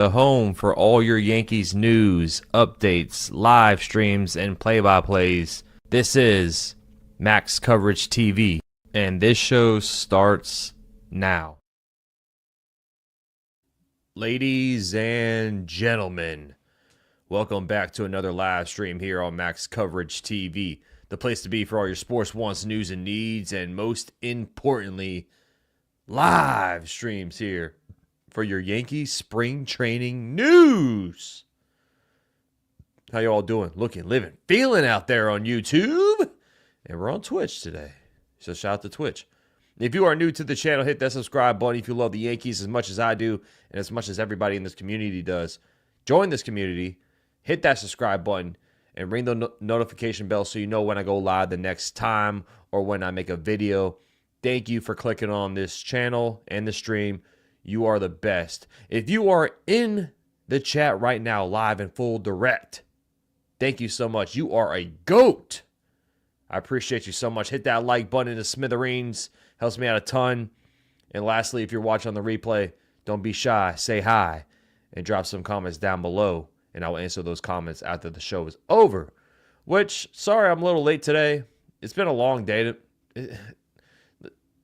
the home for all your Yankees news, updates, live streams, and play-by-plays. This is Max Coverage TV, and this show starts now. Ladies and gentlemen, welcome back to another live stream here on Max Coverage TV, the place to be for all your sports wants, news, and needs, and most importantly, live streams here for your Yankees spring training news. How you all doing? Looking, living, feeling out there on YouTube? And we're on Twitch today. So shout out to Twitch. If you are new to the channel, hit that subscribe button if you love the Yankees as much as I do and as much as everybody in this community does. Join this community, hit that subscribe button, and ring the notification bell so you know when I go live the next time or when I make a video. Thank you for clicking on this channel and the stream. You are the best. If you are in the chat right now, live and full direct, thank you so much. You are a GOAT. I appreciate you so much. Hit that like button in the smithereens. Helps me out a ton. And lastly, if you're watching on the replay, don't be shy. Say hi and drop some comments down below. And I will answer those comments after the show is over. Which, sorry I'm a little late today. It's been a long day.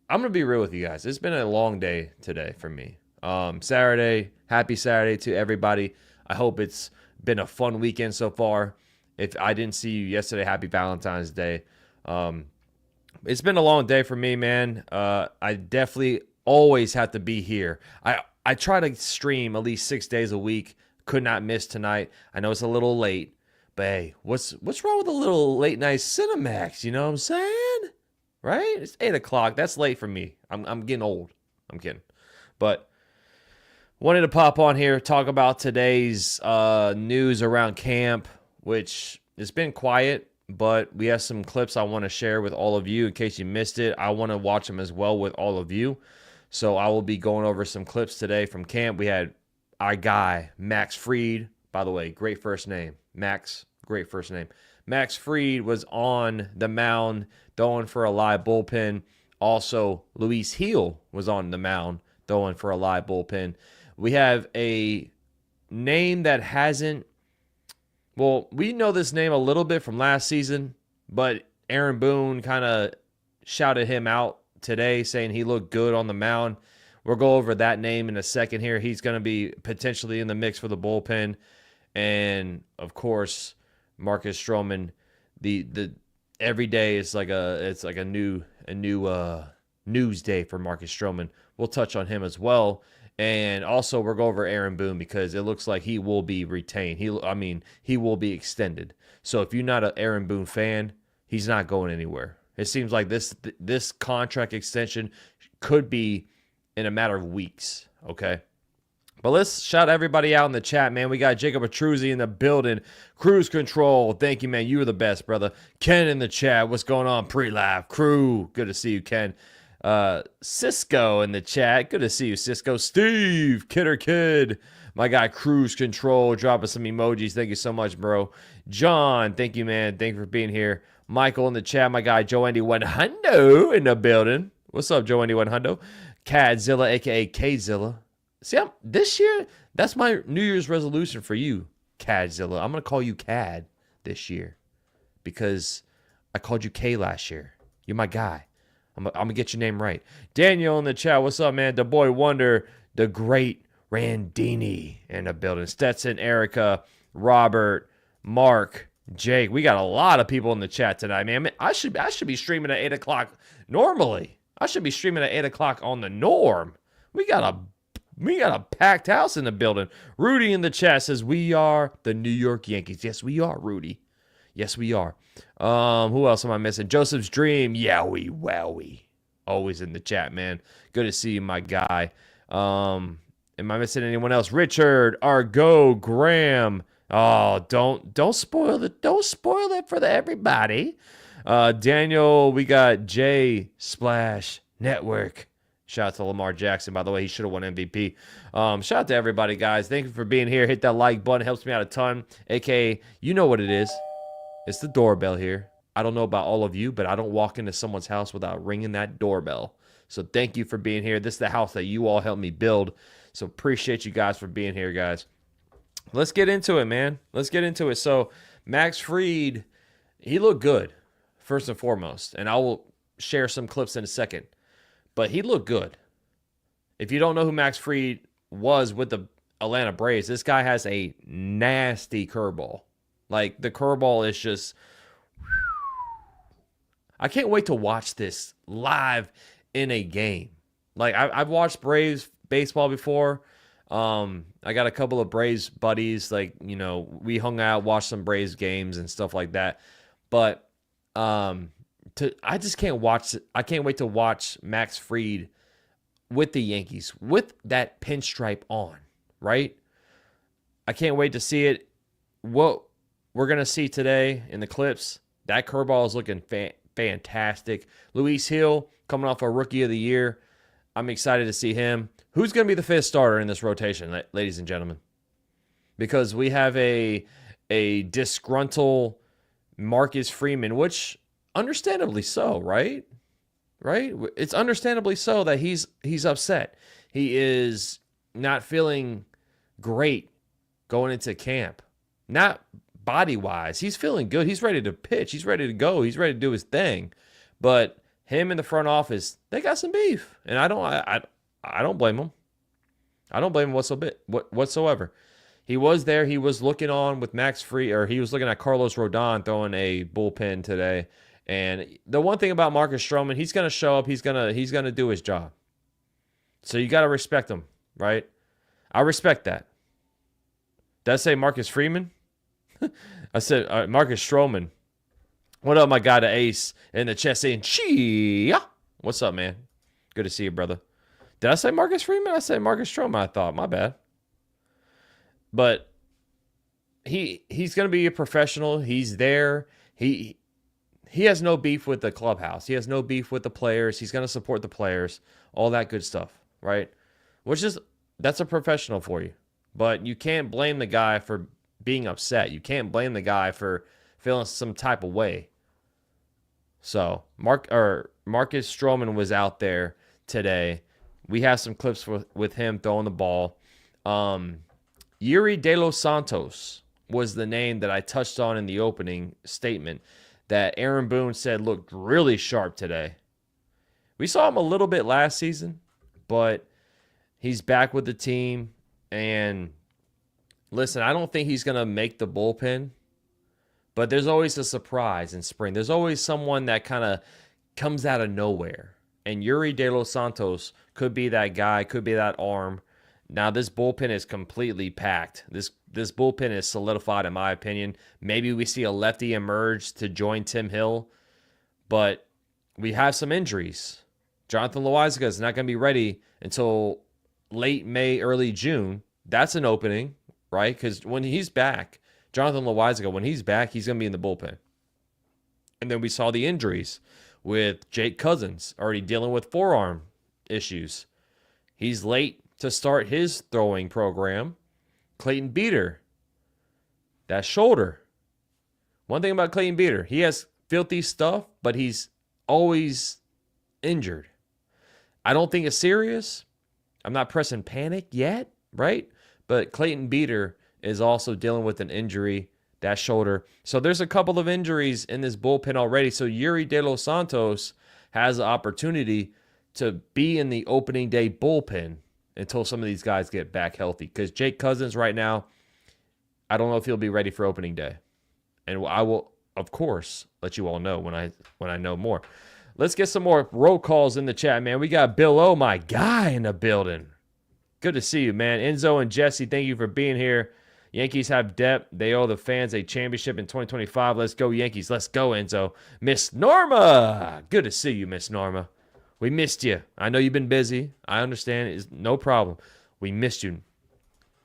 I'm going to be real with you guys. It's been a long day today for me. Saturday, happy Saturday to everybody. I hope it's been a fun weekend so far. If I didn't see you yesterday, happy Valentine's Day. It's been a long day for me, man. I definitely always have to be here. I try to stream at least 6 days a week. Could not miss tonight. I know it's a little late, but hey, what's wrong with a little late night Cinemax? You know what I'm saying? Right? It's 8 o'clock. That's late for me. I'm getting old. I'm kidding. But wanted to pop on here, talk about today's news around camp, which it's been quiet, but we have some clips I want to share with all of you in case you missed it. I want to watch them as well with all of you. So I will be going over some clips today from camp. We had our guy, Max Fried. By the way, great first name. Max, great first name. Max Fried was on the mound throwing for a live bullpen. Also, Luis Heel was on the mound throwing for a live bullpen. We have a name that hasn't, well, we know this name a little bit from last season, but Aaron Boone kind of shouted him out today saying he looked good on the mound. We'll go over that name in a second here. He's going to be potentially in the mix for the bullpen. And, of course, Marcus Strowman, the every day is like a new news day for Marcus Strowman. We'll touch on him as well, and also we'll go over Aaron Boone because it looks like he will be retained. He will be extended. So if you're not an Aaron Boone fan, he's not going anywhere. It seems like this contract extension could be in a matter of weeks. Okay. But let's shout everybody out in the chat, man. We got Jacob Atruzzi in the building. Cruise Control. Thank you, man. You were the best, brother. Ken in the chat. What's going on? Pre-live crew. Good to see you, Ken. Cisco in the chat. Good to see you, Cisco. Steve, Kidder Kid. My guy, Cruise Control. Dropping some emojis. Thank you so much, bro. John, thank you, man. Thank you for being here. Michael in the chat. My guy, Joe Andy 100 in the building. What's up, Joe Andy 100? Cadzilla, a.k.a. Kzilla. See, this year, that's my New Year's resolution for you, Cadzilla. I'm going to call you Cad this year because I called you K last year. You're my guy. I'm going to get your name right. Daniel in the chat. What's up, man? The boy wonder, the great Randini in the building. Stetson, Erica, Robert, Mark, Jake. We got a lot of people in the chat tonight, man. I should be streaming at 8 o'clock normally. I should be streaming at 8 o'clock on the norm. We got a packed house in the building. Rudy in the chat says, we are the New York Yankees. Yes, we are, Rudy. Yes, we are. Who else am I missing? Joseph's Dream. Yowie, wowie. Always in the chat, man. Good to see you, my guy. Am I missing anyone else? Richard, Argo, Graham. Oh, don't spoil it. Don't spoil it for everybody. Daniel, we got J Splash Network. Shout out to Lamar Jackson, by the way. He should have won MVP. Shout out to everybody, guys. Thank you for being here. Hit that like button. It helps me out a ton. AKA, you know what it is. It's the doorbell here. I don't know about all of you, but I don't walk into someone's house without ringing that doorbell. So thank you for being here. This is the house that you all helped me build. So appreciate you guys for being here, guys. Let's get into it, man. Let's get into it. So Max Fried, he looked good, first and foremost. And I will share some clips in a second. But he looked good. If you don't know who Max Fried was with the Atlanta Braves, this guy has a nasty curveball. Like, the curveball is just... I can't wait to watch this live in a game. Like, I've watched Braves baseball before. I got a couple of Braves buddies. Like, you know, we hung out, watched some Braves games and stuff like that. But I just can't watch it. I can't wait to watch Max Fried with the Yankees with that pinstripe on, right? I can't wait to see it. What we're going to see today in the clips, that curveball is looking fantastic. Luis Hill coming off a Rookie of the Year. I'm excited to see him. Who's going to be the fifth starter in this rotation, ladies and gentlemen? Because we have a disgruntled Marcus Freeman, which understandably so, right? Right? It's understandably so that he's upset. He is not feeling great going into camp. Not body-wise. He's feeling good. He's ready to pitch. He's ready to go. He's ready to do his thing. But him in the front office, they got some beef. And I don't blame him. I don't blame him whatsoever. He was there. He was looking on with Max Fried, or he was looking at Carlos Rodon throwing a bullpen today. And the one thing about Marcus Strowman, he's going to show up. He's going to do his job. So you got to respect him, right? I respect that. Did I say Marcus Freeman? I said Marcus Strowman. What up, my guy, the ace in the chest saying, Chia? What's up, man? Good to see you, brother. Did I say Marcus Freeman? I said Marcus Strowman, I thought. My bad. But he's going to be a professional. He's there. He has no beef with the clubhouse. He has no beef with the players. He's going to support the players. All that good stuff, right? That's a professional for you. But you can't blame the guy for being upset. You can't blame the guy for feeling some type of way. So Marcus Strowman was out there today. We have some clips with him throwing the ball. Yuri De Los Santos was the name that I touched on in the opening statement that Aaron Boone said looked really sharp today. We saw him a little bit last season, but he's back with the team. And listen, I don't think he's going to make the bullpen, but there's always a surprise in spring. There's always someone that kind of comes out of nowhere. And Yuri De Los Santos could be that guy, could be that arm. Now, this bullpen is completely packed. This bullpen is solidified, in my opinion. Maybe we see a lefty emerge to join Tim Hill, but we have some injuries. Jonathan Loaizaga is not going to be ready until late May, early June. That's an opening, right? Because when he's back, Jonathan Loaizaga, when he's back, he's going to be in the bullpen. And then we saw the injuries with Jake Cousins already dealing with forearm issues. He's late to start his throwing program. Clayton Beeter, that shoulder. One thing about Clayton Beeter, he has filthy stuff, but he's always injured. I don't think it's serious. I'm not pressing panic yet, right? But Clayton Beeter is also dealing with an injury, that shoulder. So there's a couple of injuries in this bullpen already. So Yuri De Los Santos has the opportunity to be in the opening day bullpen until some of these guys get back healthy. Because Jake Cousins right now, I don't know if he'll be ready for opening day. And I will, of course, let you all know when I know more. Let's get some more roll calls in the chat, man. We got Bill O, my guy, in the building. Good to see you, man. Enzo and Jesse, thank you for being here. Yankees have depth. They owe the fans a championship in 2025. Let's go, Yankees. Let's go, Enzo. Miss Norma. Good to see you, Miss Norma. We missed you. I know you've been busy. I understand. It's no problem. We missed you.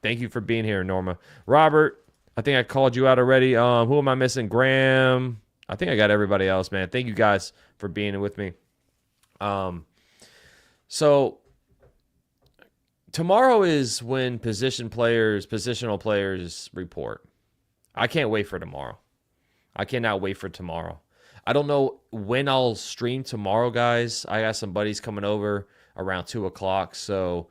Thank you for being here, Norma. Robert, I think I called you out already. Who am I missing? Graham. I think I got everybody else, man. Thank you guys for being with me. So tomorrow is when positional players report. I can't wait for tomorrow. I cannot wait for tomorrow. I don't know when I'll stream tomorrow, guys. I got some buddies coming over around 2 o'clock, so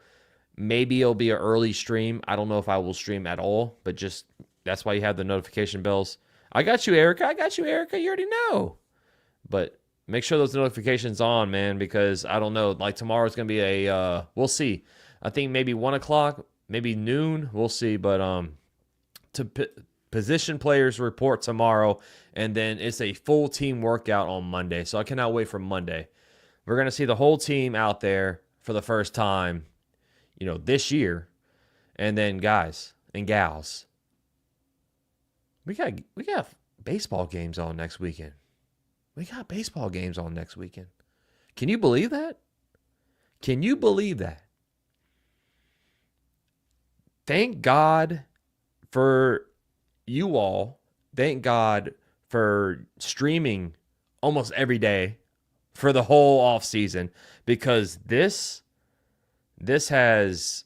Maybe it'll be an early stream. I don't know if I will stream at all, but just that's why you have the notification bells. I got you, Erica. I got you, Erica. You already know. But make sure those notifications on, man, because I don't know. Like tomorrow's gonna be we'll see. I think maybe 1 o'clock, maybe noon. We'll see. But position players report tomorrow, and then it's a full team workout on Monday. So I cannot wait for Monday. We're gonna see the whole team out there for the first time, this year. And then guys and gals, we got baseball games on next weekend. We got baseball games on next weekend. Can you believe that? Can you believe that? Thank God for you all. Thank God for streaming almost every day for the whole off season, because this has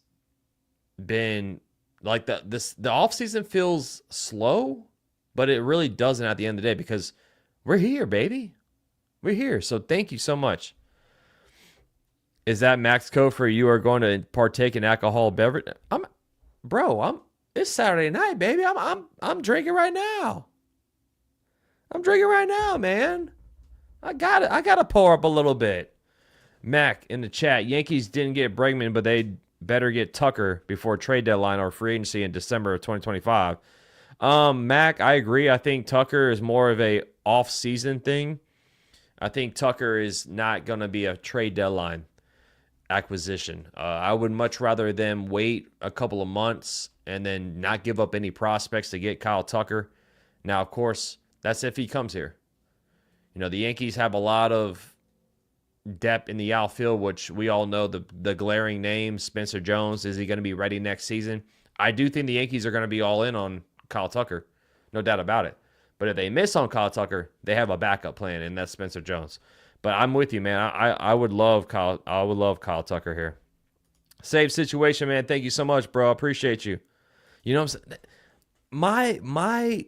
been like the off season feels slow, but it really doesn't at the end of the day, because we're here, baby. We're here. So thank you so much. Is that max code for you are going to partake in alcohol beverage? It's Saturday night, baby. I'm drinking right now. I'm drinking right now, man. I gotta pour up a little bit. Mac in the chat. Yankees didn't get Bregman, but they better get Tucker before trade deadline or free agency in December of 2025. Mac, I agree. I think Tucker is more of a off-season thing. I think Tucker is not going to be a trade deadline acquisition. I would much rather them wait a couple of months and then not give up any prospects to get Kyle Tucker. Now, of course, that's if he comes here. The Yankees have a lot of depth in the outfield, which we all know the glaring name, Spencer Jones. Is he going to be ready next season? I do think the Yankees are going to be all in on Kyle Tucker. No doubt about it. But if they miss on Kyle Tucker, they have a backup plan, and that's Spencer Jones. But I'm with you, man. I would love Kyle. I would love Kyle Tucker here. Save situation, man. Thank you so much, bro. I appreciate you. You know what I'm saying? My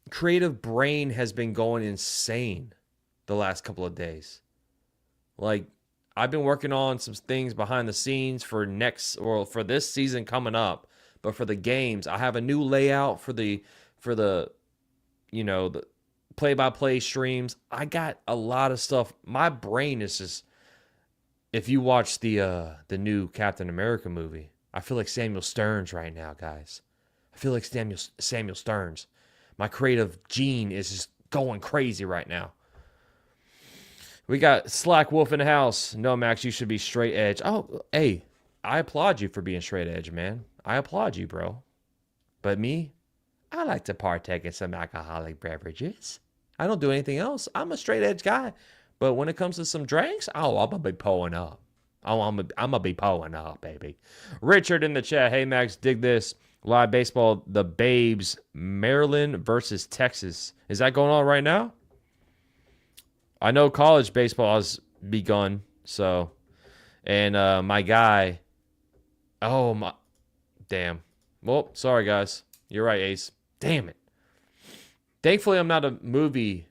creative brain has been going insane the last couple of days. Like, I've been working on some things behind the scenes for this season coming up. But for the games, I have a new layout for the play-by-play streams. I got a lot of stuff. My brain is just, if you watch the new Captain America movie, I feel like Samuel Stearns right now, guys. I feel like Samuel Stearns. My creative gene is just going crazy right now. We got Slack Wolf in the house. No, Max, you should be straight edge. Oh, hey, I applaud you for being straight edge, man. I applaud you, bro. But me, I like to partake in some alcoholic beverages. I don't do anything else. I'm a straight edge guy. But when it comes to some drinks, I'm going to be pulling up. I'm going to be pulling up, baby. Richard in the chat. Hey, Max, dig this. Live baseball, the Babes, Maryland versus Texas. Is that going on right now? I know college baseball has begun, so. And my guy. Oh, my. Damn. Well, sorry, guys. You're right, Ace. Damn it. Thankfully, I'm not a movie.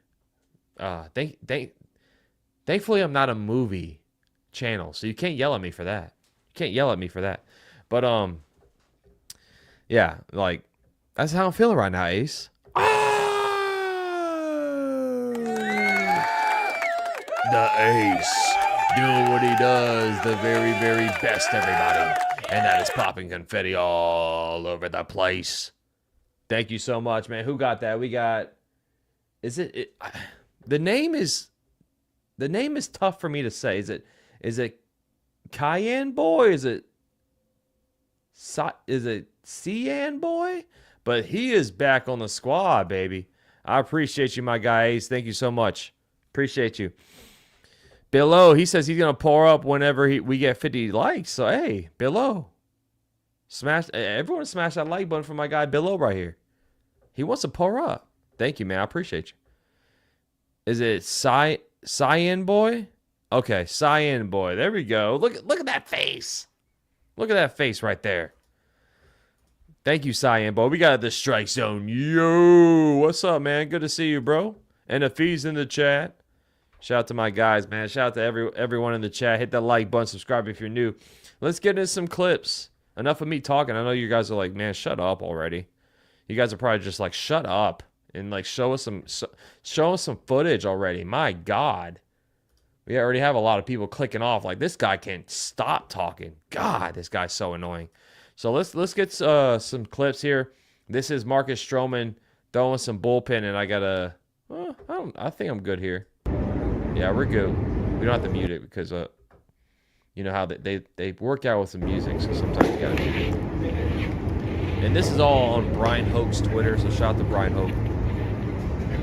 Thankfully, I'm not a movie channel, so you can't yell at me for that. But yeah, like that's how I'm feeling right now, Ace. The Ace doing what he does the very, very best, everybody. And that is popping confetti all over the place. Thank you so much, man. Who got that? We got. The name is tough for me to say. Is it Cayenne Boy? Is it Cyan Boy? But he is back on the squad, baby. I appreciate you, my guy Ace. Thank you so much. Appreciate you. Bill O, he says he's going to pour up whenever we get 50 likes. So, hey, Bill O, everyone smash that like button for my guy Bill O right here. He wants to pour up. Thank you, man. I appreciate you. Is it Cyan Boy? Okay, Cyan Boy. There we go. Look at that face. Look at that face right there. Thank you, Cyan Boy. We got the strike zone. Yo, what's up, man? Good to see you, bro. And if he's in the chat. Shout out to my guys, man. Shout out to everyone in the chat. Hit that like button, subscribe if you're new. Let's get into some clips. Enough of me talking. I know you guys are like, man, shut up already. You guys are probably just like, shut up and like show us some footage already. My God, we already have a lot of people clicking off. Like, this guy can't stop talking. God, this guy's so annoying. So let's get some clips here. This is Marcus Strowman throwing some bullpen, and I gotta. I think I'm good here. Yeah, we're good. We don't have to mute it because you know how they work out with the music, so sometimes you gotta mute it. And this is all on Brian Hoke's Twitter, so shout out to Brian Hoke.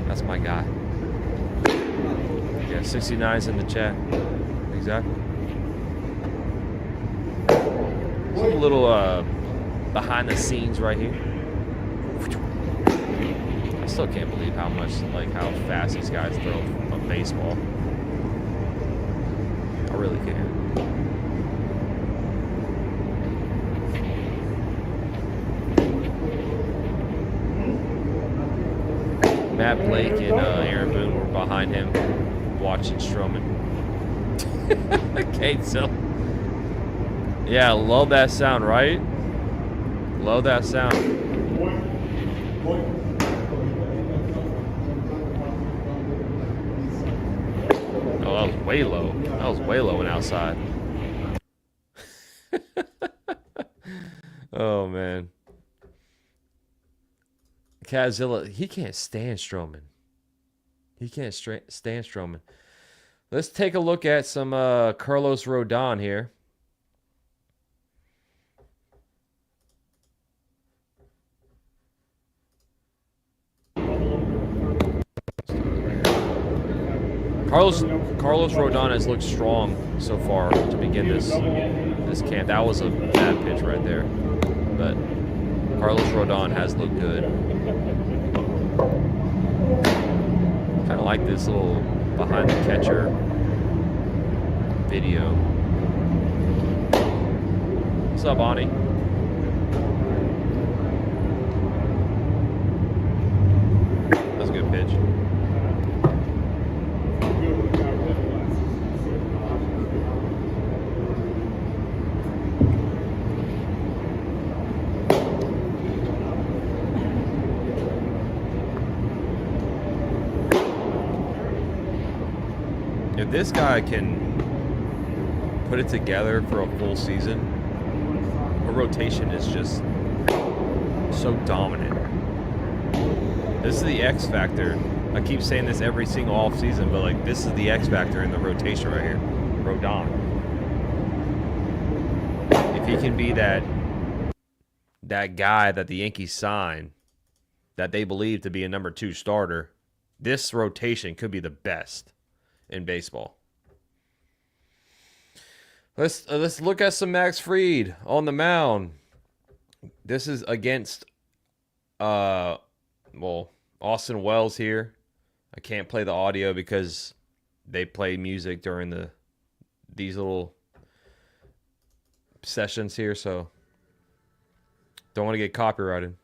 That's my guy. Yeah, 69's in the chat. Exactly. Some little behind the scenes right here. I still can't believe how fast these guys throw a baseball. I really can't. Matt Blake and Aaron Boone were behind him watching Strowman. Okay, so yeah, love that sound, right? Love that sound. Oh, that was way low. That was way low and outside. Oh, man. Kazilla, he can't stand Strowman. He can't stand Strowman. Let's take a look at some Carlos Rodon here. Carlos Rodon has looked strong so far to begin this camp. That was a bad pitch right there, but Carlos Rodon has looked good. Kind of like this little behind the catcher video. What's up, Ani? That's a good pitch. If this guy can put it together for a full season, a rotation is just so dominant. This is the X factor. I keep saying this every single off season, but like, this is the X factor in the rotation right here. Rodon. If he can be that guy that the Yankees sign, that they believe to be a number 2 starter, this rotation could be the best in baseball. Let's look at some Max Fried on the mound. This is against Austin Wells here. I can't play the audio because they play music during these little sessions here, so don't want to get copyrighted.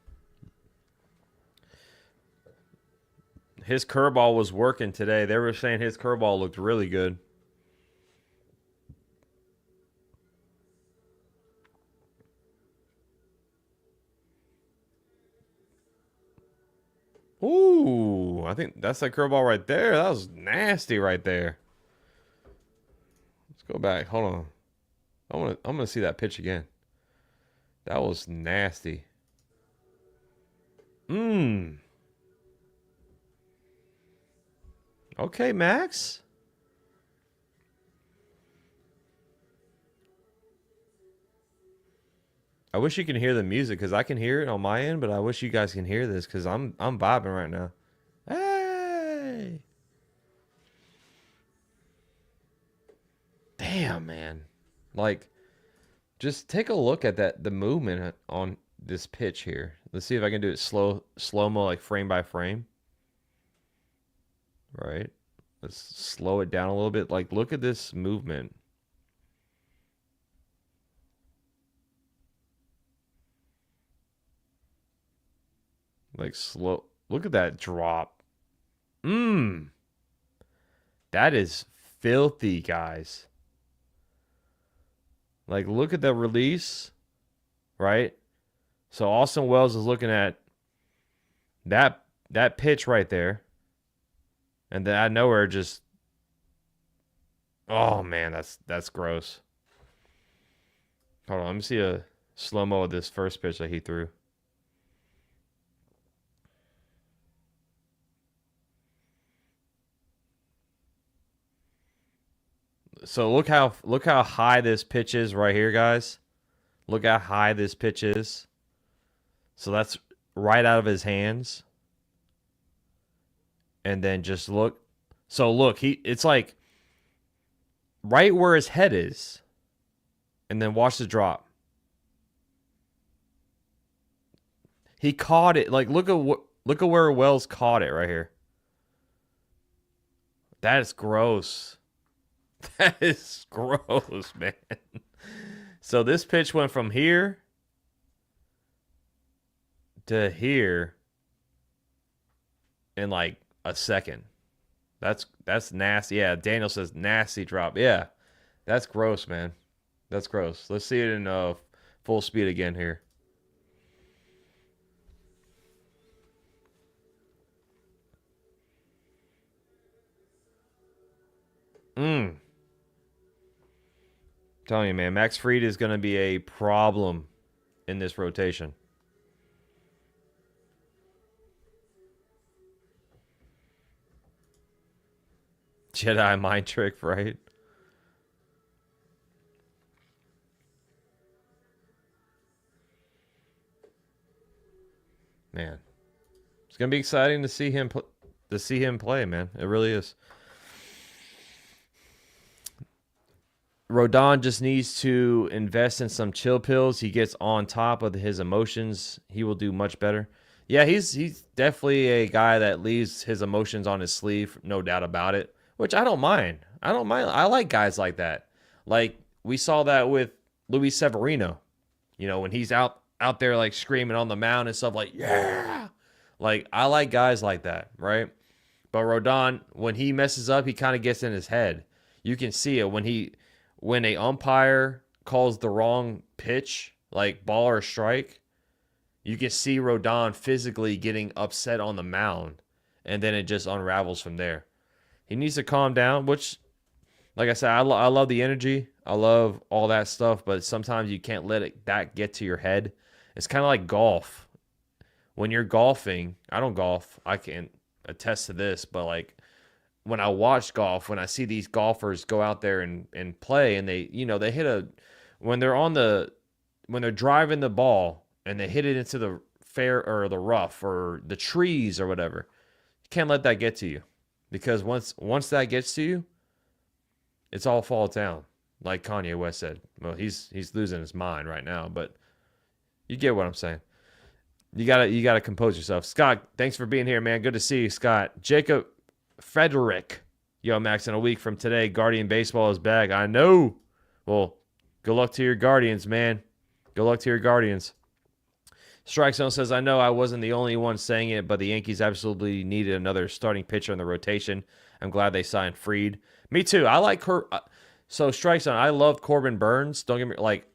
His curveball was working today. They were saying his curveball looked really good. Ooh, I think that's that curveball right there. That was nasty right there. Let's go back. Hold on. I'm gonna see that pitch again. That was nasty. Okay, Max. I wish you can hear the music because I can hear it on my end, but I wish you guys can hear this because I'm vibing right now. Hey! Damn, man. Like, just take a look at the movement on this pitch here. Let's see if I can do it slow-mo, like frame by frame. Right? Let's slow it down a little bit. Like, look at this movement. Like, slow. Look at that drop. That is filthy, guys. Like, look at the release, right? So Austin Wells is looking at that pitch right there. And then out of nowhere, just, oh man, that's gross. Hold on, let me see a slow-mo of this first pitch that he threw. So look how high this pitch is right here, guys. Look how high this pitch is. So that's right out of his hands. And then just look. So look, it's like right where his head is. And then watch the drop. He caught it. Like look at where Wells caught it right here. That is gross. That is gross, man. So this pitch went from here to here in like a second. That's nasty. Yeah, Daniel says nasty drop. Yeah, that's gross, man. That's gross. Let's see it in full speed again here. Telling you, man, Max Fried is going to be a problem in this rotation. Jedi mind trick, right? Man, it's gonna be exciting to see him play, man. It really is. Rodon just needs to invest in some chill pills. He gets on top of his emotions. He will do much better. Yeah, he's definitely a guy that leaves his emotions on his sleeve, no doubt about it. Which I don't mind. I don't mind. I like guys like that. Like we saw that with Luis Severino. You know, when he's out there like screaming on the mound and stuff like, yeah. Like I like guys like that, right? But Rodon, when he messes up, he kind of gets in his head. You can see it when a umpire calls the wrong pitch, like ball or strike, you can see Rodon physically getting upset on the mound, and then it just unravels from there. He needs to calm down, which, like I said, I love the energy. I love all that stuff, but sometimes you can't let that get to your head. It's kind of like golf. When you're golfing, I don't golf. I can attest to this, but like when I watch golf, when I see these golfers go out there and play, and they hit when they're driving the ball and they hit it into the fair or the rough or the trees or whatever, you can't let that get to you, because once that gets to you, it's all fall down. Like Kanye West said. Well, he's losing his mind right now, but you get what I'm saying. You gotta compose yourself. Scott, thanks for being here, man. Good to see you, Scott. Jacob Frederick. Yo, Max, in a week from today, Guardian Baseball is back. I know. Well, good luck to your Guardians, man. Good luck to your Guardians. Strike Zone says, I know I wasn't the only one saying it, but the Yankees absolutely needed another starting pitcher in the rotation. I'm glad they signed Fried. Me too. I like So, Strike Zone, I love Corbin Burns. Don't get me, like,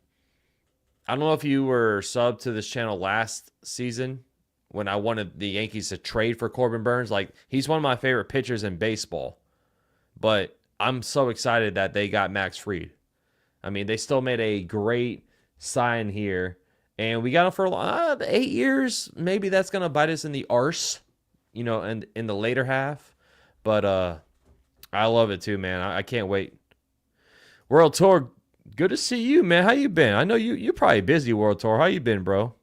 I don't know if you were subbed to this channel last season when I wanted the Yankees to trade for Corbin Burns. Like, he's one of my favorite pitchers in baseball. But I'm so excited that they got Max Fried. I mean, they still made a great sign here. And we got him for 8 years. Maybe that's going to bite us in the arse, and in the later half. But I love it too, man. I can't wait. World Tour, good to see you, man. How you been? I know you're probably busy, World Tour. How you been, bro?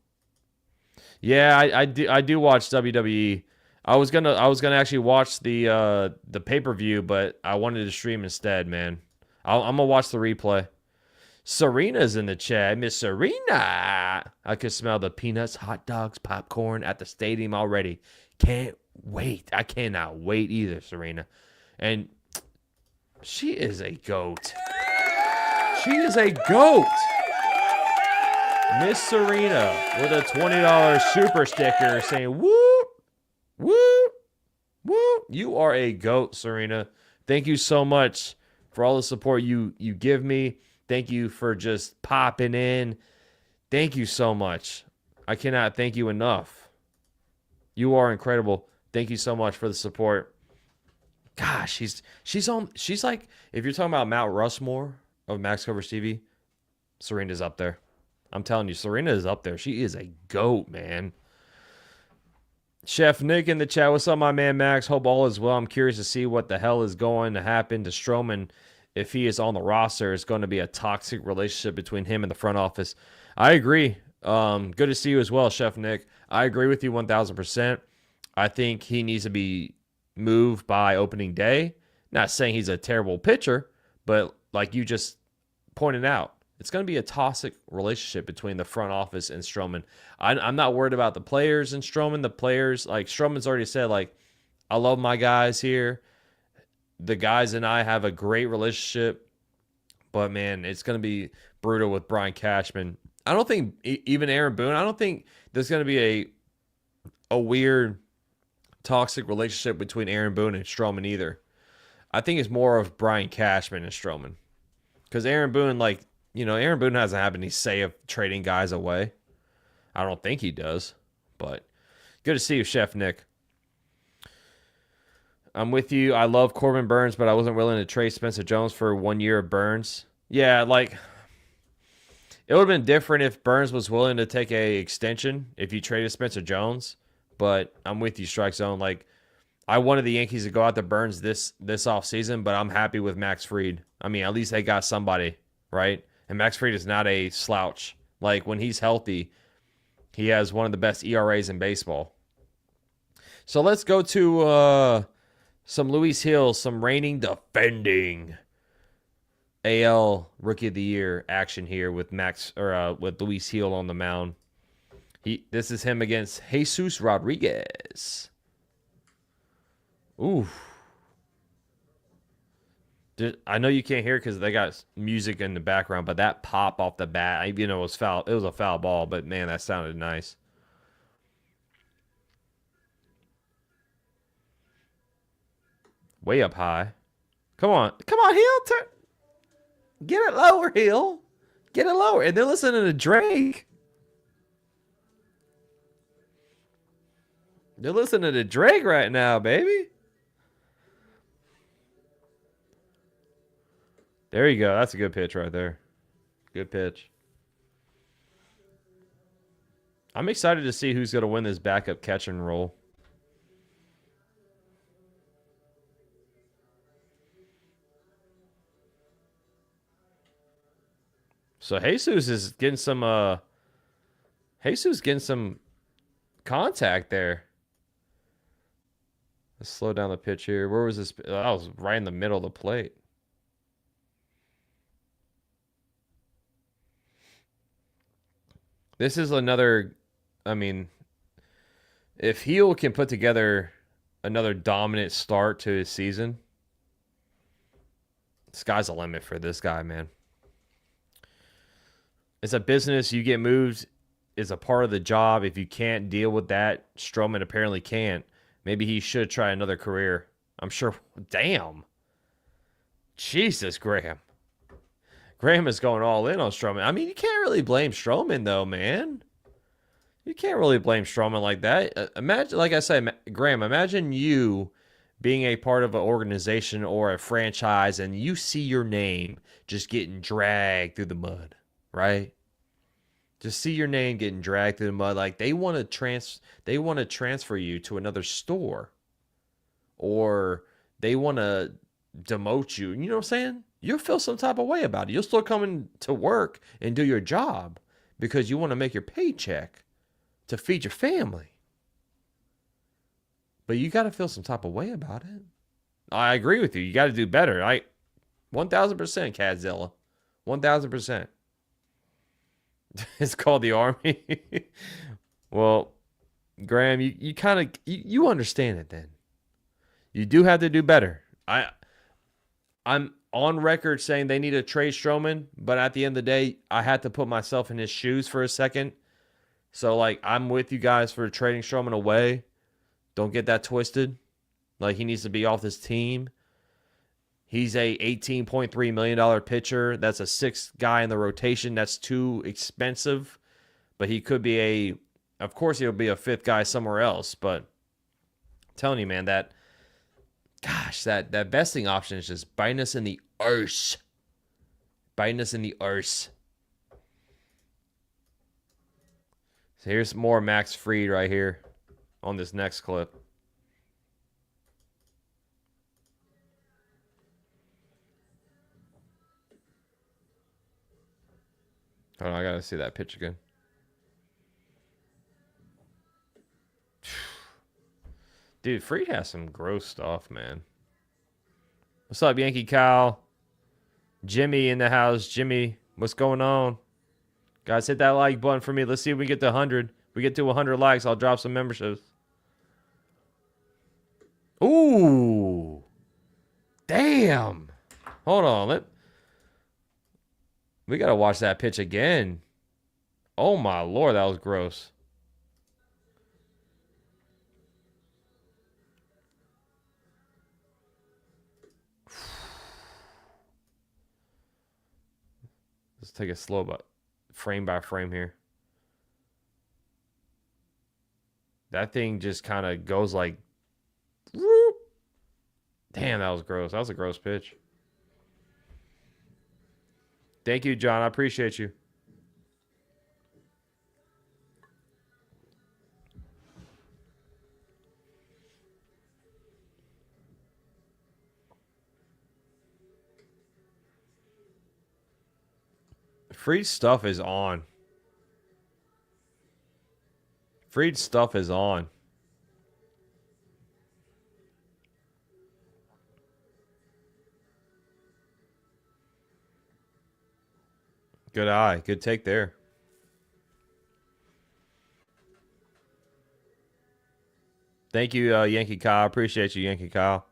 Yeah, I do watch WWE. I was gonna actually watch the pay-per-view, but I wanted to stream instead, man. I'm gonna watch the replay. Serena's in the chat. Miss Serena. I can smell the peanuts, hot dogs, popcorn at the stadium already. Can't wait. I cannot wait either, Serena. And she is a goat. She is a goat. Miss Serena with a $20 super sticker saying, whoop, whoop, whoop. You are a goat, Serena. Thank you so much for all the support you give me. Thank you for just popping in. Thank you so much. I cannot thank you enough. You are incredible. Thank you so much for the support. Gosh, she's like, if you're talking about Mount Rushmore of Max Covers TV, Serena's up there. I'm telling you, Serena is up there. She is a GOAT, man. Chef Nick in the chat. What's up, my man Max? Hope all is well. I'm curious to see what the hell is going to happen to Strowman if he is on the roster. It's going to be a toxic relationship between him and the front office. I agree. Good to see you as well, Chef Nick. I agree with you 1,000%. I think he needs to be moved by opening day. Not saying he's a terrible pitcher, but like you just pointed out, it's going to be a toxic relationship between the front office and Strowman. I'm not worried about the players and Strowman. The players, like Strowman's already said, like, I love my guys here. The guys and I have a great relationship. But, man, it's going to be brutal with Brian Cashman. I don't think, even Aaron Boone, I don't think there's going to be a weird toxic relationship between Aaron Boone and Strowman either. I think it's more of Brian Cashman and Strowman. Because Aaron Boone, like, Aaron Boone hasn't had any say of trading guys away. I don't think he does. But good to see you, Chef Nick. I'm with you. I love Corbin Burns, but I wasn't willing to trade Spencer Jones for 1 year of Burns. Yeah, like, it would have been different if Burns was willing to take a extension if you traded Spencer Jones. But I'm with you, Strike Zone. Like, I wanted the Yankees to go out to Burns this offseason, but I'm happy with Max Fried. I mean, at least they got somebody, right? And Max Fried is not a slouch. Like, when he's healthy, he has one of the best ERAs in baseball. So let's go to some Luis Hill, some reigning defending AL Rookie of the Year action here with with Luis Hill on the mound. This is him against Jesus Rodriguez. Ooh. I know you can't hear it because they got music in the background, but that pop off the bat, it was foul. It was a foul ball, but man, that sounded nice. Way up high. Come on, Hill. Get it lower, Hill. Get it lower. And they're listening to Drake. They're listening to Drake right now, baby. There you go. That's a good pitch right there. Good pitch. I'm excited to see who's going to win this backup catching role. So Jesus is getting some contact there. Let's slow down the pitch here. Where was this? I was right in the middle of the plate. This is another, I mean, if Heel can put together another dominant start to his season, sky's the limit for this guy, man. It's a business. You get moved is a part of the job. If you can't deal with that, Strowman apparently can't. Maybe he should try another career. I'm sure. Damn. Jesus, Graham. Graham is going all in on Strowman. I mean, you can't really blame Strowman, though, man. You can't really blame Strowman like that. Imagine, like I said, Graham, imagine you being a part of an organization or a franchise and you see your name just getting dragged through the mud, right? Just see your name getting dragged through the mud. Like they want to transfer you to another store, or they want to demote you. You know what I'm saying? You'll feel some type of way about it. You'll still come in to work and do your job because you want to make your paycheck to feed your family. But you got to feel some type of way about it. I agree with you. You got to do better. 1,000%, Cadzilla. 1,000%. It's called the Army. Well, Graham, you kind of you understand it then. You do have to do better. I'm on record saying they need to trade Strowman, but at the end of the day, I had to put myself in his shoes for a second. So, I'm with you guys for trading Strowman away. Don't get that twisted. He needs to be off this team. He's a $18.3 million pitcher. That's a sixth guy in the rotation. That's too expensive. But he could be of course, he'll be a fifth guy somewhere else. But I'm telling you, man, that vesting option is just biting us in the arse. Biting us in the arse. So here's more Max Fried right here on this next clip. Hold on, I gotta see that pitch again. Dude, Fried has some gross stuff, man. What's up, Yankee Kyle? Jimmy in the house. Jimmy, what's going on? Guys, hit that like button for me. Let's see if we get to 100. If we get to 100 likes, I'll drop some memberships. Ooh. Damn. Hold on. We got to watch that pitch again. Oh, my Lord. That was gross. Let's take a slow but frame by frame here. That thing just kind of goes like, whoop. Damn, that was gross. That was a gross pitch. Thank you, John. I appreciate you. Fried's stuff is on. Fried's stuff is on. Good eye. Good take there. Thank you, Yankee Kyle. Appreciate you, Yankee Kyle.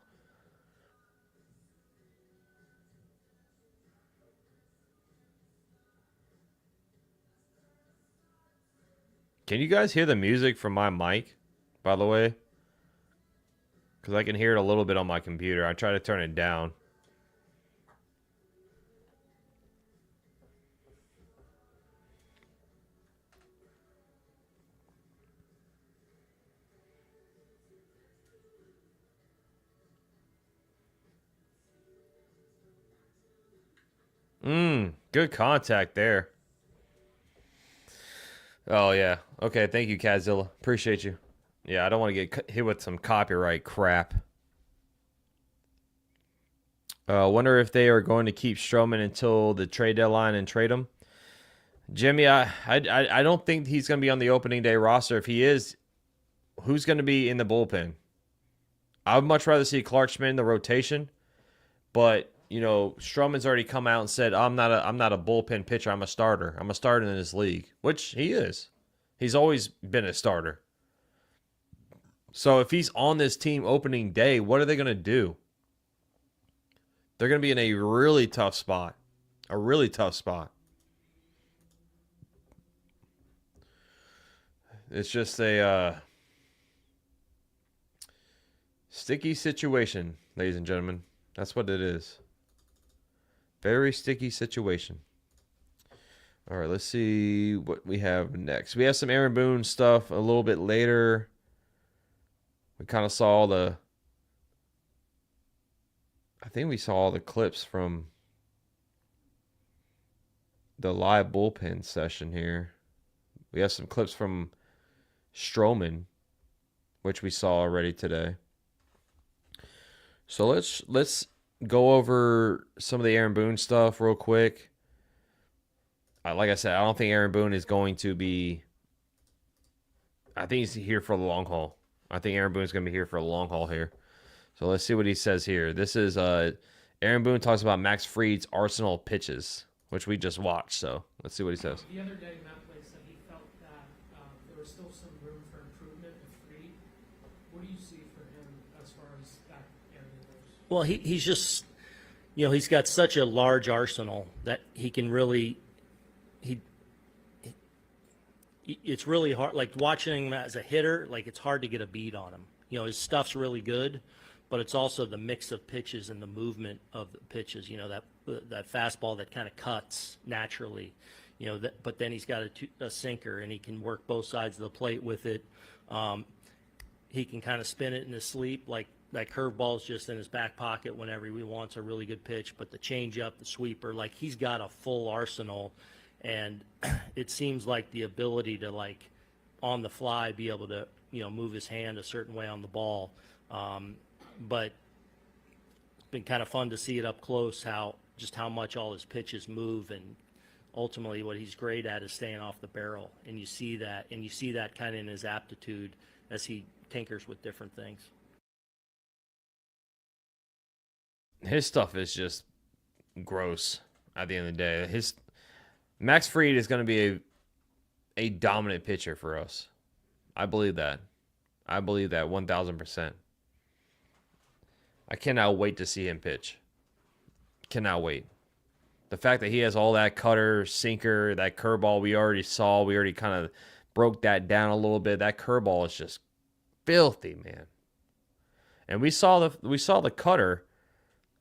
Can you guys hear the music from my mic, by the way? Because I can hear it a little bit on my computer. I try to turn it down. Good contact there. Oh, yeah. Okay, thank you, Kazilla. Appreciate you. Yeah, I don't want to get hit with some copyright crap. Wonder if they are going to keep Strowman until the trade deadline and trade him. Jimmy, I don't think he's going to be on the opening day roster. If he is, who's going to be in the bullpen? I would much rather see Clark Schmidt in the rotation, but you know, Strowman's already come out and said, I'm not a bullpen pitcher. I'm a starter. I'm a starter in this league," which he is. He's always been a starter. So if he's on this team opening day, what are they going to do? They're going to be in a really tough spot. A really tough spot. It's just a sticky situation, ladies and gentlemen. That's what it is. Very sticky situation. All right, let's see what we have next. We have some Aaron Boone stuff a little bit later. We kind of saw I think we saw the clips from the live bullpen session here. We have some clips from Strowman, which we saw already today. So let's go over some of the Aaron Boone stuff real quick. Like I said, I don't think Aaron Boone is going to be. I think he's here for the long haul. I think Aaron Boone's going to be here for a long haul here. So let's see what he says here. This is Aaron Boone talks about Max Fried's arsenal of pitches, which we just watched. So let's see what he says. The other day, Matt Blake said he felt that there was still some room for improvement with Fried. What do you see for him as far as that area goes? Well, he's just, he's got such a large arsenal that he can really, it's really hard, like watching him as a hitter, like it's hard to get a beat on him. His stuff's really good, but it's also the mix of pitches and the movement of the pitches. That fastball that kind of cuts naturally. But then he's got a sinker, and he can work both sides of the plate with it. He can kind of spin it in his sleep, like that curveball is just in his back pocket whenever he wants a really good pitch. But the changeup, the sweeper, like he's got a full arsenal, and it seems like the ability to on the fly be able to move his hand a certain way on the ball. But it's been kind of fun to see it up close how much all his pitches move, and ultimately what he's great at is staying off the barrel. And you see that kind of in his aptitude as he tinkers with different things. His stuff is just gross at the end of the day. Max Fried is going to be a dominant pitcher for us. I believe that. 1,000%. I cannot wait to see him pitch. Cannot wait. The fact that he has all that cutter, sinker, that curveball we already saw, we already kind of broke that down a little bit. That curveball is just filthy, man. And we saw the cutter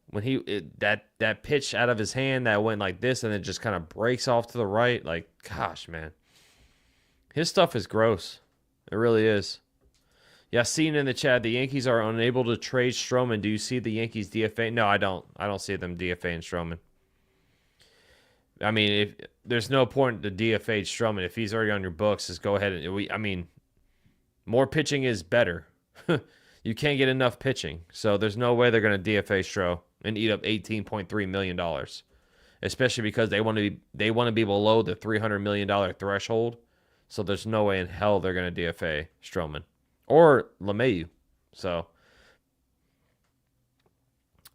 when that pitch out of his hand that went like this and it just kind of breaks off to the right. Like, gosh, man. His stuff is gross. It really is. Yeah, seen in the chat, the Yankees are unable to trade Strowman. Do you see the Yankees DFA? No, I don't. I don't see them DFAing Strowman. I mean, if there's no point to DFA Strowman. If he's already on your books, just go ahead and more pitching is better. You can't get enough pitching. So there's no way they're going to DFA Stro and eat up $18.3 million. Especially because they want to be below the $300 million threshold. So there's no way in hell they're going to DFA Strowman. Or LeMahieu. So,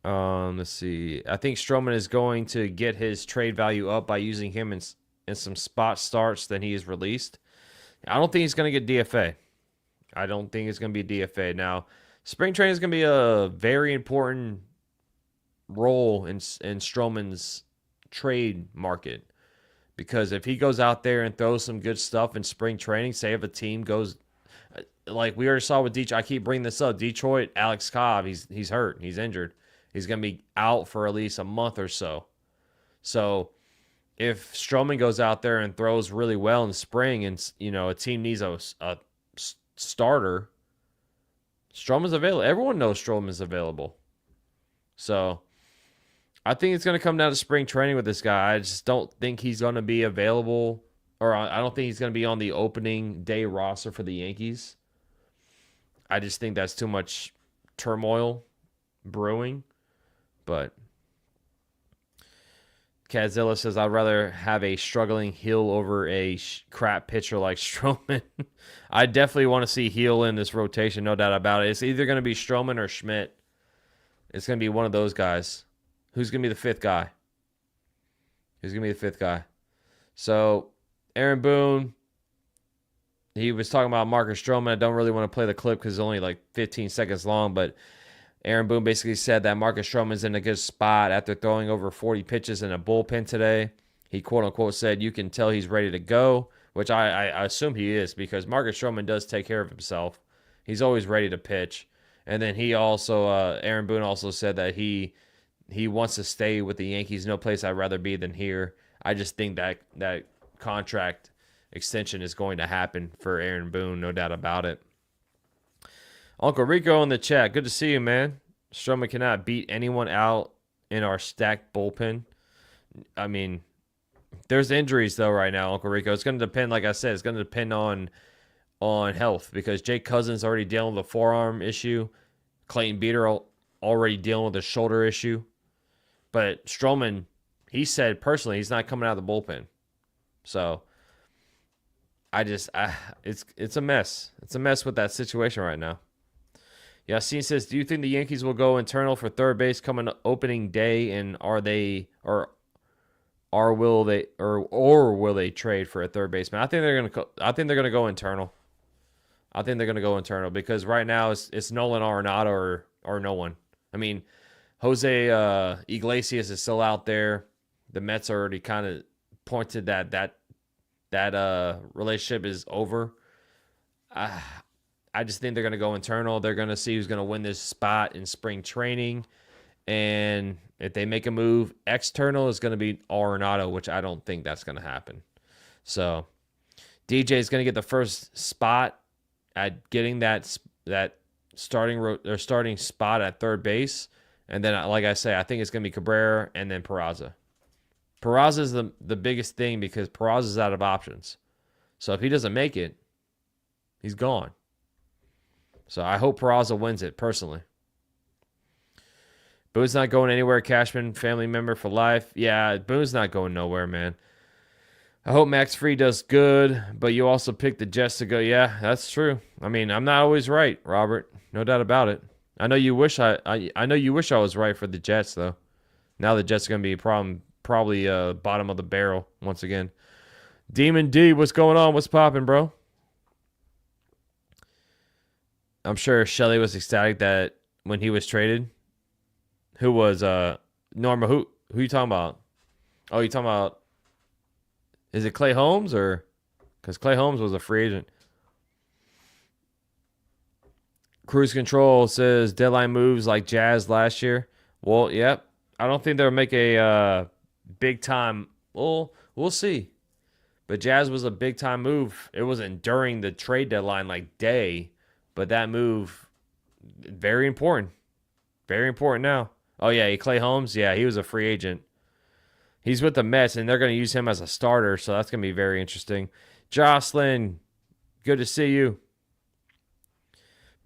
let's see. I think Strowman is going to get his trade value up by using him in some spot starts than he is released. I don't think he's going to get DFA. I don't think it's going to be DFA. Now, spring training is going to be a very important role in Strowman's trade market. Because if he goes out there and throws some good stuff in spring training, say if a team goes, like we already saw with Detroit, I keep bringing this up, Detroit, Alex Cobb, he's hurt, he's injured. He's going to be out for at least a month or so. So if Strowman goes out there and throws really well in spring and, a team needs a starter, Strowman's available. Everyone knows Strowman's available. So I think it's going to come down to spring training with this guy. I just don't think he's going to be available, or I don't think he's going to be on the opening day roster for the Yankees. I just think that's too much turmoil brewing. But Kadzilla says, I'd rather have a struggling heel over a crap pitcher like Strowman. I definitely want to see heel in this rotation, no doubt about it. It's either going to be Strowman or Schmidt. It's going to be one of those guys. Who's going to be the fifth guy? So, Aaron Boone, he was talking about Marcus Strowman. I don't really want to play the clip because it's only like 15 seconds long, but Aaron Boone basically said that Marcus Stroman's in a good spot after throwing over 40 pitches in a bullpen today. He quote-unquote said, you can tell he's ready to go, which I assume he is because Marcus Stroman does take care of himself. He's always ready to pitch. And then he also, Aaron Boone also said that he wants to stay with the Yankees. No place I'd rather be than here. I just think that contract extension is going to happen for Aaron Boone, no doubt about it. Uncle Rico in the chat. Good to see you, man. Strowman cannot beat anyone out in our stacked bullpen. I mean, there's injuries, though, right now, Uncle Rico. It's going to depend, like I said, it's going to depend on health because Jake Cousins already dealing with a forearm issue. Clayton Beeter already dealing with a shoulder issue. But Strowman, he said personally he's not coming out of the bullpen. So it's a mess. It's a mess with that situation right now. Yassine says, do you think the Yankees will go internal for third base coming opening day, and will they trade for a third baseman? I think they're gonna go internal. I think they're gonna go internal because right now it's Nolan Arenado or no one. I mean, Jose Iglesias is still out there. The Mets already kind of pointed that relationship is over. I just think they're going to go internal. They're going to see who's going to win this spot in spring training. And if they make a move, external is going to be Arenado, which I don't think that's going to happen. So DJ is going to get the first spot at getting that starting spot at third base. And then, like I say, I think it's going to be Cabrera and then Peraza. Peraza is the biggest thing because Peraza is out of options. So if he doesn't make it, he's gone. So I hope Peraza wins it, personally. Boone's not going anywhere. Cashman, family member for life. Yeah, Boone's not going nowhere, man. I hope Max Fried does good, but you also picked the Jets to go. Yeah, that's true. I mean, I'm not always right, Robert. No doubt about it. I know you wish I know you wish I was right for the Jets, though. Now the Jets are going to be a problem, probably bottom of the barrel once again. Demon D, what's going on? What's popping, bro? I'm sure Shelly was ecstatic that when he was traded. Who was Norma? Who you talking about? Oh, you talking about? Is it Clay Holmes or? Because Clay Holmes was a free agent. Cruise Control says deadline moves like Jazz last year. Well, yep. I don't think they'll make a big time. Well, we'll see. But Jazz was a big time move. It wasn't during the trade deadline like day, but that move very important. Very important now. Oh, yeah, Clay Holmes. Yeah, he was a free agent. He's with the Mets, and they're going to use him as a starter, so that's going to be very interesting. Jocelyn, good to see you.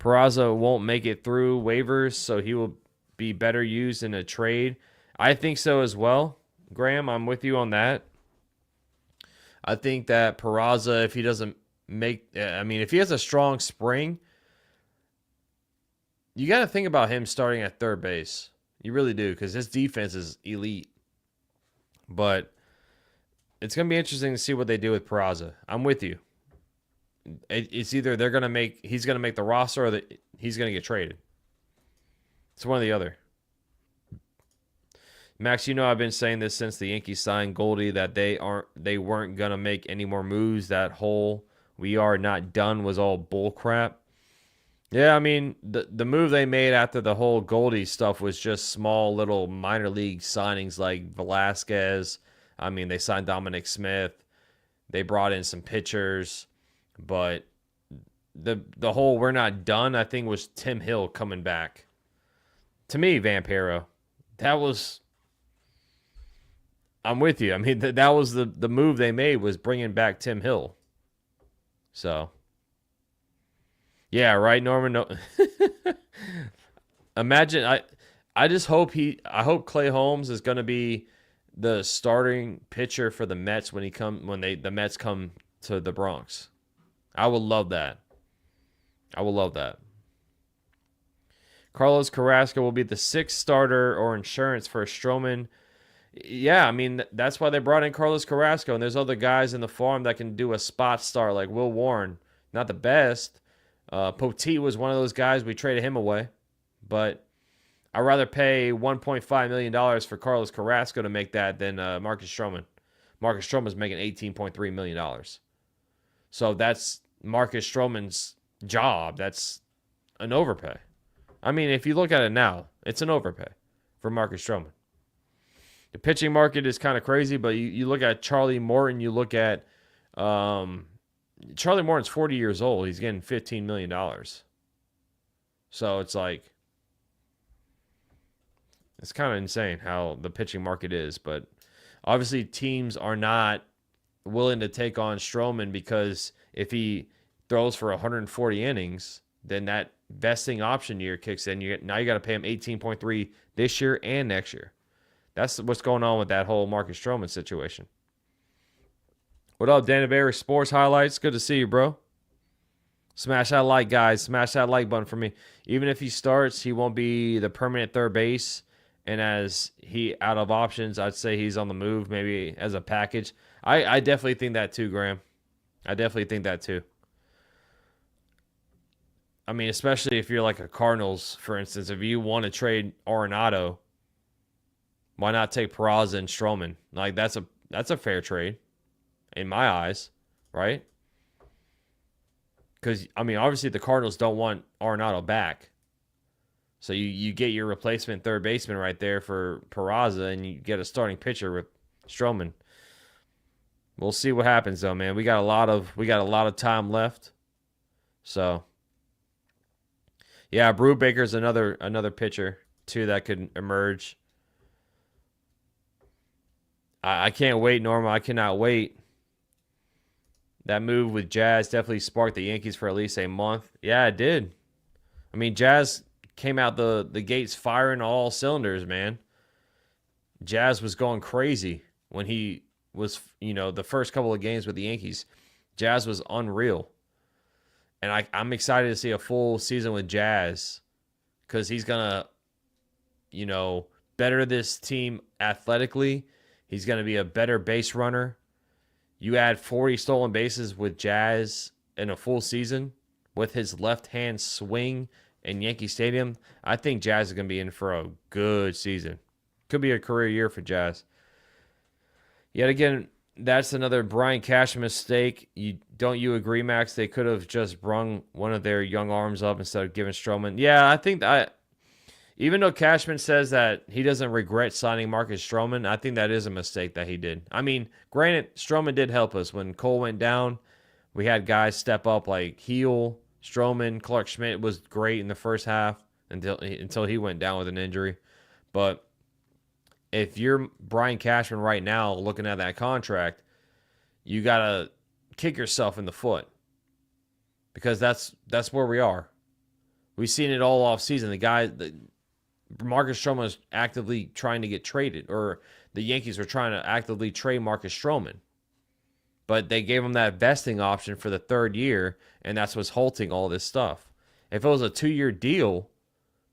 Peraza won't make it through waivers, so he will be better used in a trade. I think so as well, Graham. I'm with you on that. I think that Peraza, if he doesn't if he has a strong spring, you got to think about him starting at third base. You really do, because his defense is elite. But it's going to be interesting to see what they do with Peraza. I'm with you. It's either he's going to make the roster or he's going to get traded. It's one or the other. Max, you know I've been saying this since the Yankees signed Goldie that they weren't going to make any more moves. That whole "we are not done" was all bull crap. Yeah, I mean, the move they made after the whole Goldie stuff was just small little minor league signings like Velasquez. I mean, they signed Dominic Smith. They brought in some pitchers. But the whole "we're not done," I think, was Tim Hill coming back. To me, Vampiro, that was... I'm with you. I mean, that was the move they made, was bringing back Tim Hill. So... yeah, right, Norman. No. Imagine I just hope Clay Holmes is going to be the starting pitcher for the Mets when the Mets come to the Bronx. I would love that. I will love that. Carlos Carrasco will be the sixth starter or insurance for Strowman. Yeah, I mean, that's why they brought in Carlos Carrasco, and there's other guys in the farm that can do a spot start, like Will Warren. Not the best. Poteet was one of those guys. We traded him away. But I'd rather pay $1.5 million for Carlos Carrasco to make that than Marcus Stroman. Marcus Stroman's making $18.3 million. So that's Marcus Stroman's job. That's an overpay. I mean, if you look at it now, it's an overpay for Marcus Stroman. The pitching market is kind of crazy, but you look at Charlie Morton, you look at Charlie Morton's 40 years old. He's getting $15 million. So it's like, it's kind of insane how the pitching market is. But obviously teams are not willing to take on Strowman because if he throws for 140 innings, then that vesting option year kicks in. Now you got to pay him 18.3 this year and next year. That's what's going on with that whole Marcus Stroman situation. What up, Danavari Sports Highlights? Good to see you, bro. Smash that like, guys. Smash that like button for me. Even if he starts, he won't be the permanent third base. And as he out of options, I'd say he's on the move, maybe as a package. I definitely think that too, Graham. I definitely think that too. I mean, especially if you're like a Cardinals, for instance. If you want to trade Arenado, why not take Peraza and Strowman? Like, that's a fair trade in my eyes, right? Because, I mean, obviously the Cardinals don't want Arenado back. So you get your replacement third baseman right there for Peraza, and you get a starting pitcher with Strowman. We'll see what happens though, man. We got a lot of time left. So yeah, Brubaker's another pitcher too that could emerge. I can't wait, Norma. I cannot wait. That move with Jazz definitely sparked the Yankees for at least a month. Yeah, it did. I mean, Jazz came out the gates firing all cylinders, man. Jazz was going crazy when he was, the first couple of games with the Yankees. Jazz was unreal. And I'm excited to see a full season with Jazz because he's going to, better this team athletically. He's going to be a better base runner. You add 40 stolen bases with Jazz in a full season with his left-hand swing in Yankee Stadium. I think Jazz is going to be in for a good season. Could be a career year for Jazz. Yet again, that's another Brian Cashman mistake. Don't you agree, Max? They could have just brung one of their young arms up instead of giving Strowman. Yeah, I think that even though Cashman says that he doesn't regret signing Marcus Strowman, I think that is a mistake that he did. I mean, granted, Strowman did help us. When Cole went down, we had guys step up like Heel, Strowman, Clark Schmidt was great in the first half until he went down with an injury. But if you're Brian Cashman right now looking at that contract, you got to kick yourself in the foot because that's where we are. We've seen it all off season. Marcus Stroman was actively trying to get traded, or the Yankees were trying to actively trade Marcus Stroman. But they gave him that vesting option for the third year, and that's what's halting all this stuff. If it was a 2-year deal,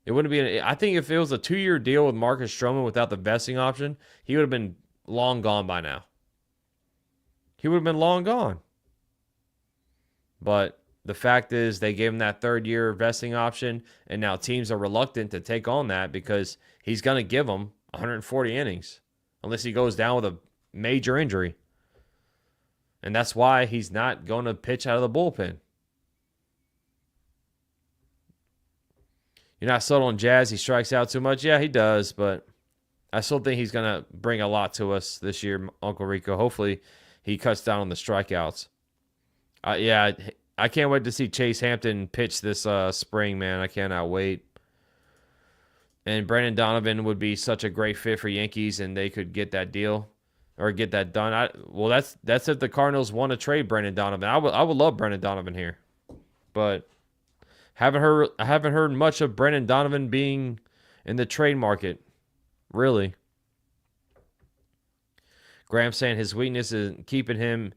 it wouldn't be. I think if it was a 2-year deal with Marcus Stroman without the vesting option, he would have been long gone by now. He would have been long gone. But the fact is they gave him that third-year vesting option, and now teams are reluctant to take on that because he's going to give them 140 innings unless he goes down with a major injury. And that's why he's not going to pitch out of the bullpen. You're not sold on Jazz. He strikes out too much. Yeah, he does, but I still think he's going to bring a lot to us this year, Uncle Rico. Hopefully he cuts down on the strikeouts. Yeah, I can't wait to see Chase Hampton pitch this spring, man. I cannot wait. And Brandon Donovan would be such a great fit for Yankees, and they could get that deal or get that done. That's if the Cardinals want to trade Brandon Donovan. I would love Brandon Donovan here, but I haven't heard much of Brandon Donovan being in the trade market, really. Graham saying his weakness in keeping him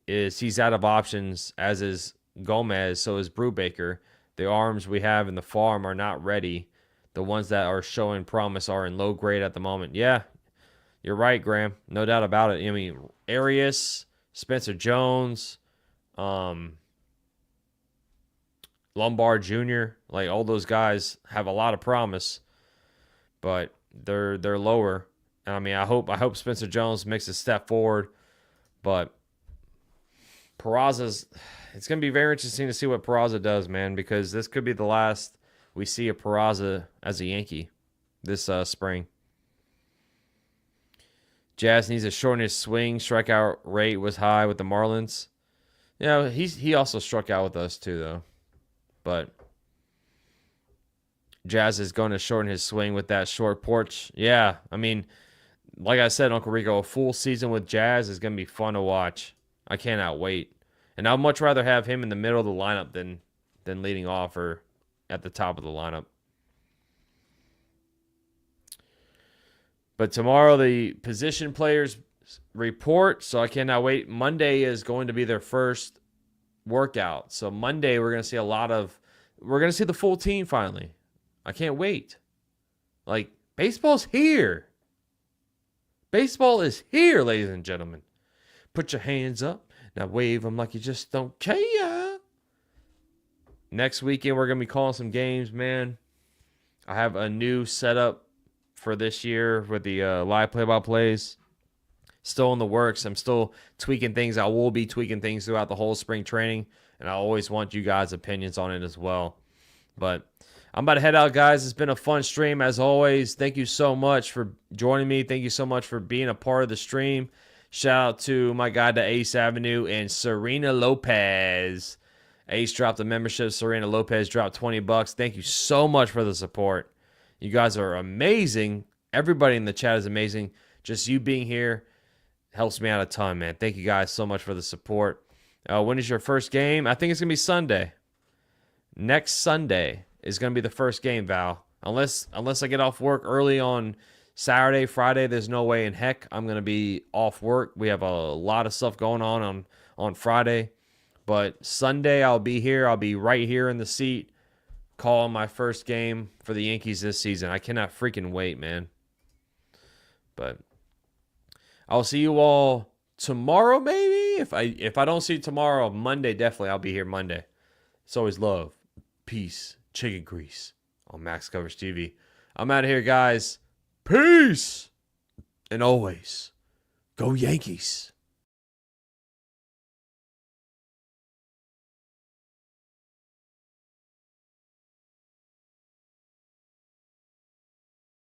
is he's out of options, as is Gomez, so is Brubaker. The arms we have in the farm are not ready. The ones that are showing promise are in low grade at the moment. Yeah, you're right, Graham. No doubt about it. I mean, Arias, Spencer Jones, Lombard Jr., like all those guys have a lot of promise, but they're lower. And I mean, I hope Spencer Jones makes a step forward, but it's going to be very interesting to see what Peraza does, man, because this could be the last we see of Peraza as a Yankee this spring. Jazz needs to shorten his swing. Strikeout rate was high with the Marlins. Yeah, he also struck out with us too, though. But Jazz is going to shorten his swing with that short porch. Yeah, I mean, like I said, Uncle Rico, a full season with Jazz is going to be fun to watch. I cannot wait. And I'd much rather have him in the middle of the lineup than leading off or at the top of the lineup. But tomorrow, the position players report, so I cannot wait. Monday is going to be their first workout. So Monday, we're going to see we're going to see the full team finally. I can't wait. Like, baseball's here. Baseball is here, ladies and gentlemen. Put your hands up. Now wave them like you just don't care. Next weekend, we're going to be calling some games, man. I have a new setup for this year with the live play-by-plays. Still in the works. I'm still tweaking things. I will be tweaking things throughout the whole spring training. and I always want you guys' opinions on it as well. But I'm about to head out, guys. It's been a fun stream as always. Thank you so much for joining me. Thank you so much for being a part of the stream. Shout out to my guy to Ace Avenue and Serena Lopez. Ace dropped a membership. Serena Lopez dropped $20. Thank you so much for the support. You guys are amazing. Everybody in the chat is amazing. Just you being here helps me out a ton, man. Thank you guys so much for the support. When is your first game? I think it's going to be Sunday. Next Sunday is going to be the first game, Val. Unless I get off work early on Saturday, Friday, there's no way in heck I'm going to be off work. We have a lot of stuff going on Friday. But Sunday, I'll be here. I'll be right here in the seat calling my first game for the Yankees this season. I cannot freaking wait, man. But I'll see you all tomorrow, maybe. If I don't see you tomorrow, Monday, definitely. I'll be here Monday. It's always love, peace, chicken grease on Max Covers TV. I'm out of here, guys. Peace. And always, go Yankees.